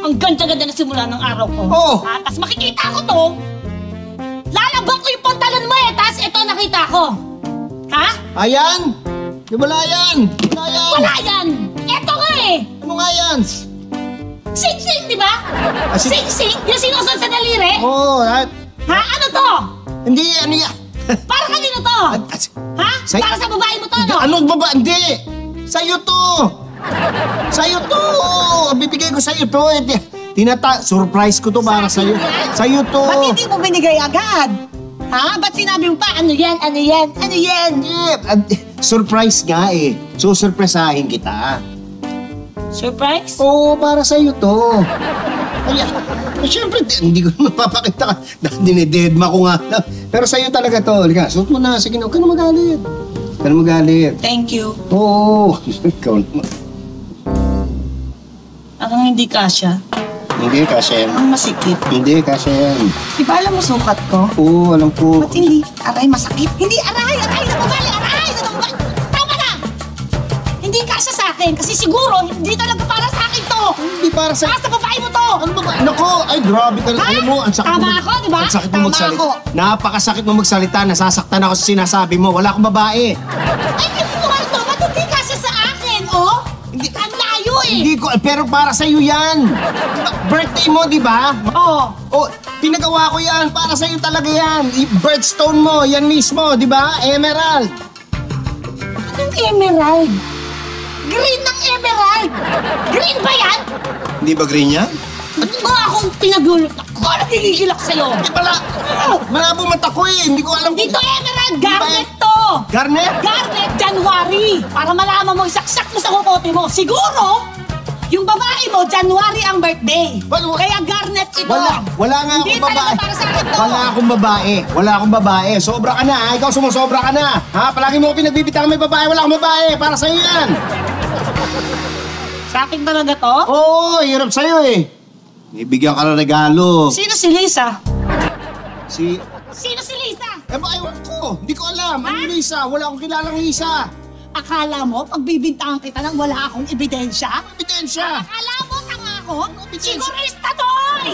Ang ganda-ganda na simula ng araw ko. Oo. Tapos makikita ko to. Lalabang ko yung pantalon mo eh. Tapos ito nakita ko. Ha? Ayan! Di wala yan! Wala yan! Wala yan! Ito nga eh! Ano nga yan? Sing-sing, di ba? Ah, Sing-sing? Yung sinusunod sa daliri? Oo, at... Ha? Ano to? Hindi, ano yan? Para kanino to? Ha? Para sa babae mo to, no? Anong baba? Hindi! Sa'yo to! Sa'yo to! Bibigay ko sa'yo to. Surprise ko to para sa'yo. Sa'yo to. Ba't hindi mo binigay agad? Ha? Ba't sinabi mo pa, ano yan, ano yan, ano yan? Surprise nga eh. Susurpresahin kita. Surprise? Oo, para sa'yo to. Ay, syempre, hindi ko mapapakita ka. Dinededma ko nga. Pero sa'yo talaga to. Halika, suot mo na. Sige na, huwag ka na magalit. Huwag ka na magalit. Thank you. Oo. Ikaw naman. Ang hindi kasya. Hindi, kasya yan. Ang masikip. Hindi, kasya yan. Di ba alam mo sukat ko? Oo, alam ko. Ba't hindi? Aray, masakit. Hindi, aray! Aray! Nababali! Aray! Nababali! Tama na! Hindi kasya sa akin kasi siguro hindi talaga para sa akin to! Hindi para sa... Para sa babae mo to! Ano ba? Nako! Ay, grabe ka. Ha? Alam mo, ang sakit Tama mo. ako, di ba? Ang sakit mo Tama magsalita. ako. Napakasakit mo magsalita. Nasasaktan ako sa sinasabi mo. Wala akong babae. Ay, ito nga to! Ba't hindi kasya sa akin, oh? Hindi. Ang layo eh! Hindi ko, pero para sa'yo yan. Birthday mo, di ba? Oo. Oh, pinagawa ko yan. Para sa'yo talaga yan. Birthstone mo, yan mismo, di ba? Emerald. Anong emerald? Green ng emerald! Green ba yan? Hindi ba green yan? Ba't mo akong pinagulot? Ako nagigigilak sa'yo! Hindi pala. Malabo mata ko eh. Hindi ko alam kung... Dito emerald! Garnet to! Garnet? Garnet January! Para malaman mo, isaksak mo sa kukote mo. Siguro, yung babae mo, January ang birthday. Kaya garnet ito. Wala nga akong Hindi babae. talaga para sa akin to. Wala akong babae. Wala akong babae. Sobra ka na, ha? Ikaw sumusobra ka na. Ha? Palagi mo ko pinagbibitang may babae. Wala akong babae. Para sa'yo yan. Sa akin talaga to? Oo, hirap sa'yo eh. Ibigyan ka ng regalo. Sino si Lisa? Si... Sino si Lisa? Eh ba, ewan ko. Hindi ko alam. Ano Lisa? Wala akong kilalang Lisa. Akala mo, pagbibintangan kita nang wala akong ebidensya? Ebidensya. Akala mo, tanga ako? Ebidensya. Sigurista toy!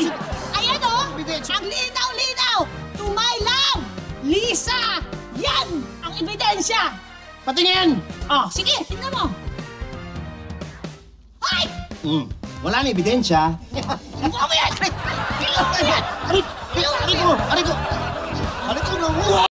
Ayan o! Ebidensya. Ang linaw-linaw! To my love! Lisa! Yan ang ebidensya! Patingin. Oh, sige, tingnan mo! Ay! Wala na ebidensya. Mukha mo yan! Tingnan mo yan! Aray ko! Aray ko! Aray ko!